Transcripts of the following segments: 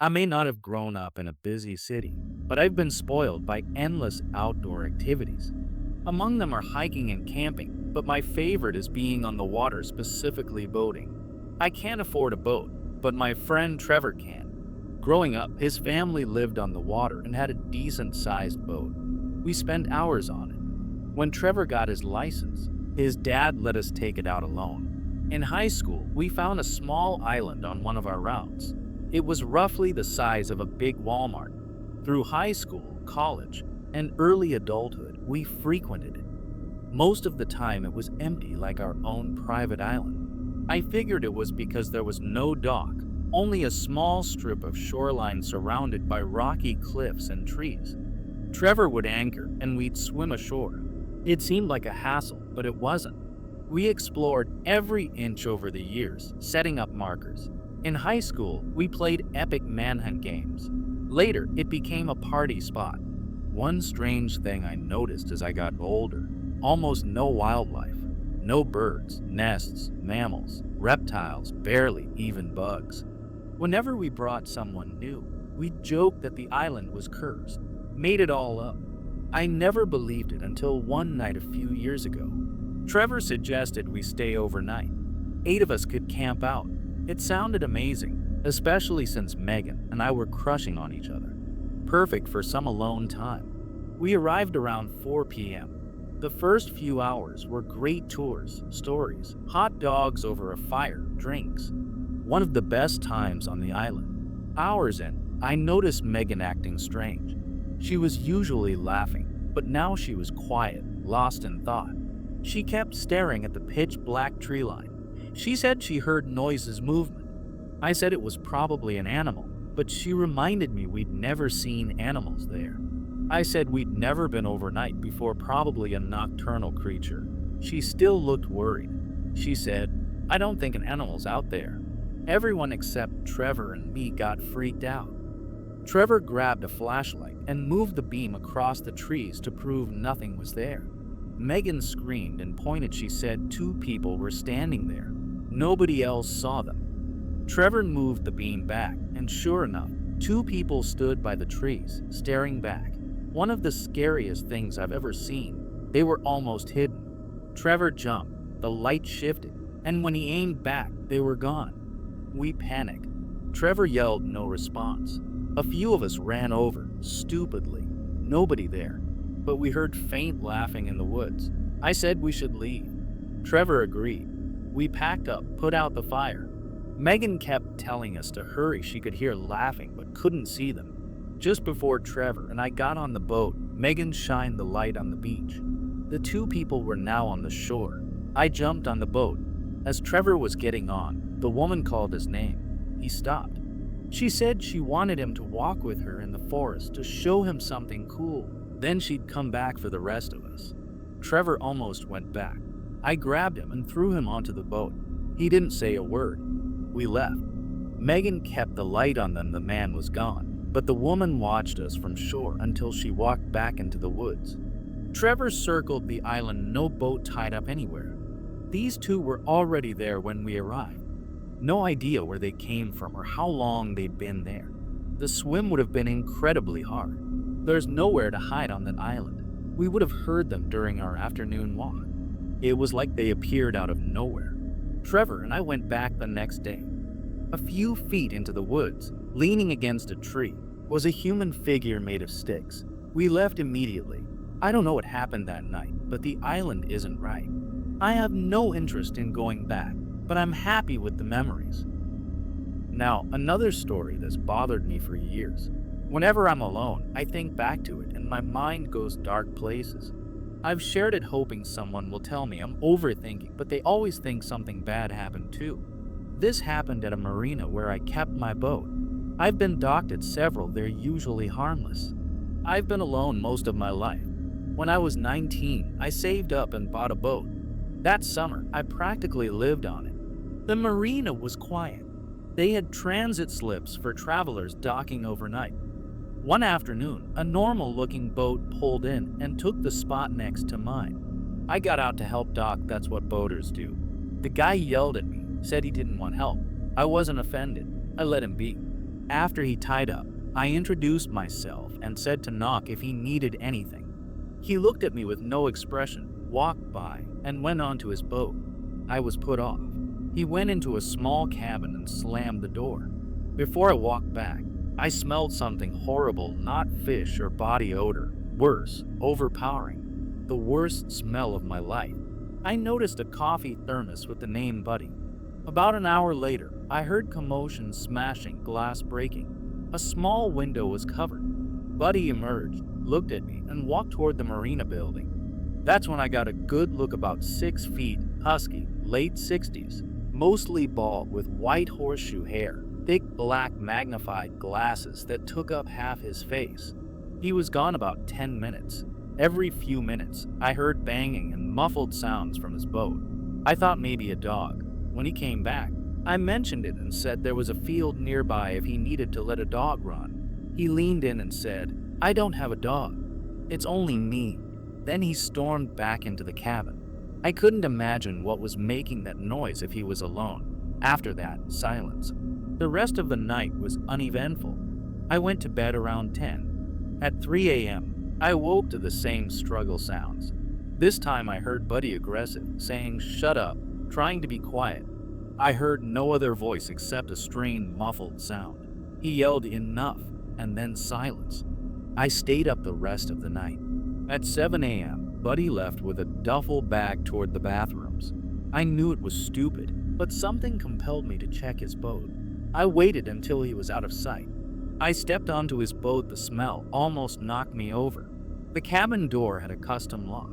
I may not have grown up in a busy city, but I've been spoiled by endless outdoor activities. Among them are hiking and camping, but my favorite is being on the water, specifically boating. I can't afford a boat, but my friend Trevor can. Growing up, his family lived on the water and had a decent sized boat. We spent hours on it. When Trevor got his license, his dad let us take it out alone. In high school, we found a small island on one of our routes. It was roughly the size of a big Walmart. Through high school, college, and early adulthood, we frequented it. Most of the time, it was empty, like our own private island. I figured it was because there was no dock, only a small strip of shoreline surrounded by rocky cliffs and trees. Trevor would anchor, and we'd swim ashore. It seemed like a hassle, but it wasn't. We explored every inch over the years, setting up markers. In high school, we played epic manhunt games. Later, it became a party spot. One strange thing I noticed as I got older: almost no wildlife. No birds, nests, mammals, reptiles, barely even bugs. Whenever we brought someone new, we'd joke that the island was cursed, made it all up. I never believed it until one night a few years ago. Trevor suggested we stay overnight. 8 of us could camp out. It sounded amazing, especially since Megan and I were crushing on each other. Perfect for some alone time. We arrived around 4 p.m. The first few hours were great tours, stories, hot dogs over a fire, drinks. One of the best times on the island. Hours in, I noticed Megan acting strange. She was usually laughing, but now she was quiet, lost in thought. She kept staring at the pitch-black tree line. She said she heard noises, movement. I said it was probably an animal, but she reminded me we'd never seen animals there. I said we'd never been overnight before, probably a nocturnal creature. She still looked worried. She said, "I don't think an animal's out there." Everyone except Trevor and me got freaked out. Trevor grabbed a flashlight and moved the beam across the trees to prove nothing was there. Megan screamed and pointed. She said 2 people were standing there. Nobody else saw them. Trevor moved the beam back, and sure enough, 2 people stood by the trees, staring back. One of the scariest things I've ever seen. They were almost hidden. Trevor jumped, the light shifted, and when he aimed back, they were gone. We panicked. Trevor yelled, no response. A few of us ran over, stupidly. Nobody there, but we heard faint laughing in the woods. I said we should leave. Trevor agreed. We packed up, put out the fire. Megan kept telling us to hurry. She could hear laughing but couldn't see them. Just before Trevor and I got on the boat, Megan shined the light on the beach. The 2 people were now on the shore. I jumped on the boat. As Trevor was getting on, the woman called his name. He stopped. She said she wanted him to walk with her in the forest to show him something cool. Then she'd come back for the rest of us. Trevor almost went back. I grabbed him and threw him onto the boat. He didn't say a word. We left. Megan kept the light on them. The man was gone, but the woman watched us from shore until she walked back into the woods. Trevor circled the island, no boat tied up anywhere. These 2 were already there when we arrived. No idea where they came from or how long they'd been there. The swim would have been incredibly hard. There's nowhere to hide on that island. We would have heard them during our afternoon walk. It was like they appeared out of nowhere. Trevor and I went back the next day. A few feet into the woods, leaning against a tree, was a human figure made of sticks. We left immediately. I don't know what happened that night, but the island isn't right. I have no interest in going back, but I'm happy with the memories. Now, another story that's bothered me for years. Whenever I'm alone, I think back to it and my mind goes dark places. I've shared it hoping someone will tell me I'm overthinking, but they always think something bad happened too. This happened at a marina where I kept my boat. I've been docked at several. They're usually harmless. I've been alone most of my life. When I was 19, I saved up and bought a boat. That summer, I practically lived on it. The marina was quiet. They had transit slips for travelers docking overnight. One afternoon, a normal-looking boat pulled in and took the spot next to mine. I got out to help Doc, that's what boaters do. The guy yelled at me, said he didn't want help. I wasn't offended. I let him be. After he tied up, I introduced myself and said to knock if he needed anything. He looked at me with no expression, walked by, and went on to his boat. I was put off. He went into a small cabin and slammed the door. Before I walked back, I smelled something horrible, not fish or body odor. Worse, overpowering. The worst smell of my life. I noticed a coffee thermos with the name Buddy. About an hour later, I heard commotion, smashing, glass breaking. A small window was covered. Buddy emerged, looked at me, and walked toward the marina building. That's when I got a good look. About 6 feet, husky, late 60s, mostly bald with white horseshoe hair, thick black magnified glasses that took up half his face. He was gone about 10 minutes. Every few minutes, I heard banging and muffled sounds from his boat. I thought maybe a dog. When he came back, I mentioned it and said there was a field nearby if he needed to let a dog run. He leaned in and said, "I don't have a dog. It's only me." Then he stormed back into the cabin. I couldn't imagine what was making that noise if he was alone. After that, silence. The rest of the night was uneventful. I went to bed around 10. At 3 a.m., I awoke to the same struggle sounds. This time I heard Buddy aggressive, saying, "Shut up," trying to be quiet. I heard no other voice except a strained, muffled sound. He yelled, "Enough," and then silence. I stayed up the rest of the night. At 7 a.m., Buddy left with a duffel bag toward the bathrooms. I knew it was stupid, but something compelled me to check his boat. I waited until he was out of sight. I stepped onto his boat. The smell almost knocked me over. The cabin door had a custom lock.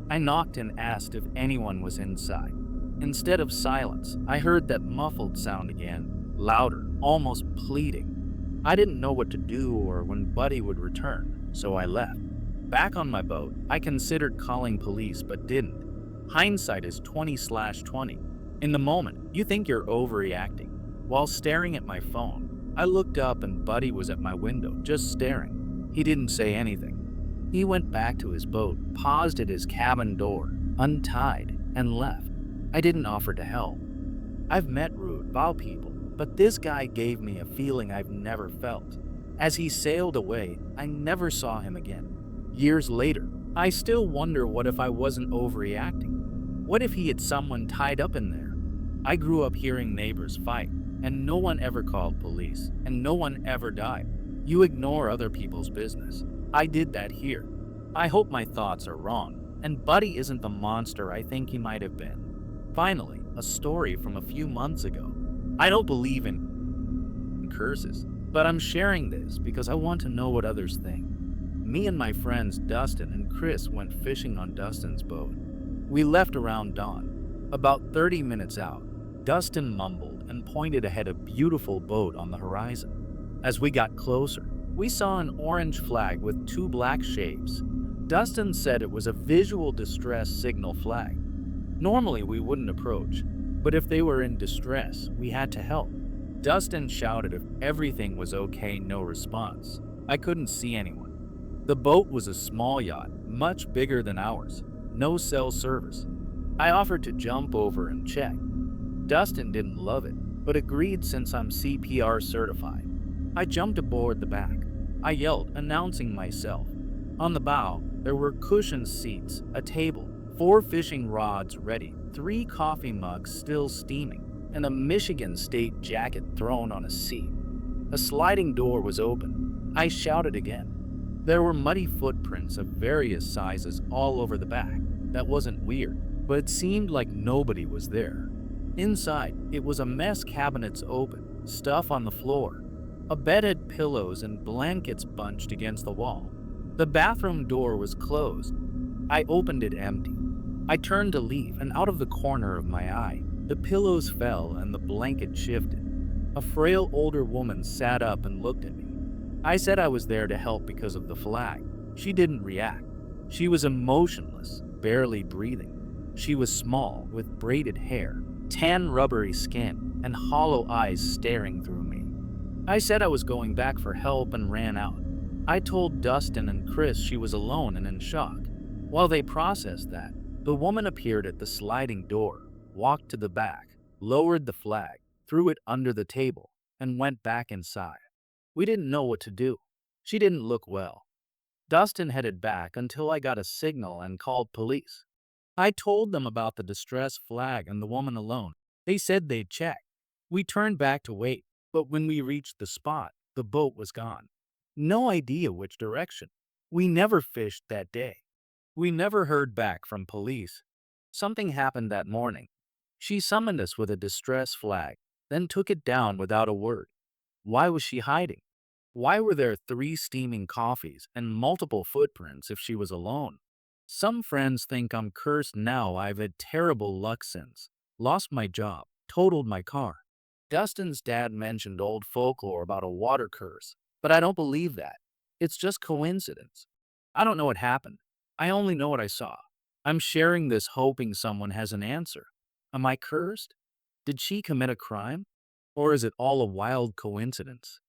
I knocked and asked if anyone was inside. Instead of silence, I heard that muffled sound again, louder, almost pleading. I didn't know what to do or when Buddy would return, so I left. Back on my boat, I considered calling police but didn't. Hindsight is 20/20. In the moment, you think you're overreacting. While staring at my phone, I looked up and Buddy was at my window, just staring. He didn't say anything. He went back to his boat, paused at his cabin door, untied, and left. I didn't offer to help. I've met rude, vile people, but this guy gave me a feeling I've never felt. As he sailed away, I never saw him again. Years later, I still wonder, what if I wasn't overreacting? What if he had someone tied up in there? I grew up hearing neighbors fight, and no one ever called police, and no one ever died. You ignore other people's business. I did that here. I hope my thoughts are wrong, and Buddy isn't the monster I think he might have been. Finally, a story from a few months ago. I don't believe in curses, but I'm sharing this because I want to know what others think. Me and my friends Dustin and Chris went fishing on Dustin's boat. We left around dawn. About 30 minutes out, Dustin mumbled and pointed ahead a beautiful boat on the horizon. As we got closer, we saw an orange flag with 2 black shapes. Dustin said it was a visual distress signal flag. Normally we wouldn't approach, but if they were in distress, we had to help. Dustin shouted if everything was okay, no response. I couldn't see anyone. The boat was a small yacht, much bigger than ours. No cell service. I offered to jump over and check. Dustin didn't love it, but agreed since I'm CPR certified. I jumped aboard the back. I yelled, announcing myself. On the bow, there were cushioned seats, a table, 4 fishing rods ready, 3 coffee mugs still steaming, and a Michigan State jacket thrown on a seat. A sliding door was open. I shouted again. There were muddy footprints of various sizes all over the back. That wasn't weird, but it seemed like nobody was there. Inside, it was a mess. Cabinets open, stuff on the floor. A bed had pillows and blankets bunched against the wall. The bathroom door was closed. I opened it empty. I turned to leave, and out of the corner of my eye, the pillows fell and the blanket shifted. A frail older woman sat up and looked at me. I said I was there to help because of the flag. She didn't react. She was emotionless, barely breathing. She was small, with braided hair, tan rubbery skin, and hollow eyes staring through me. I said I was going back for help and ran out. I told Dustin and Chris she was alone and in shock. While they processed that, The woman appeared at the sliding door, walked to the back, lowered the flag, threw it under the table, and went back inside. We didn't know what to do. She didn't look well. Dustin headed back until I got a signal and called police. I told them about the distress flag and the woman alone. They said they'd check. We turned back to wait, but when we reached the spot, the boat was gone. No idea which direction. We never fished that day. We never heard back from police. Something happened that morning. She summoned us with a distress flag, then took it down without a word. Why was she hiding? Why were there 3 steaming coffees and multiple footprints if she was alone? Some friends think I'm cursed now. I've had terrible luck since. Lost my job, totaled my car. Dustin's dad mentioned old folklore about a water curse, but I don't believe that. It's just coincidence. I don't know what happened. I only know what I saw. I'm sharing this hoping someone has an answer. Am I cursed? Did she commit a crime? Or is it all a wild coincidence?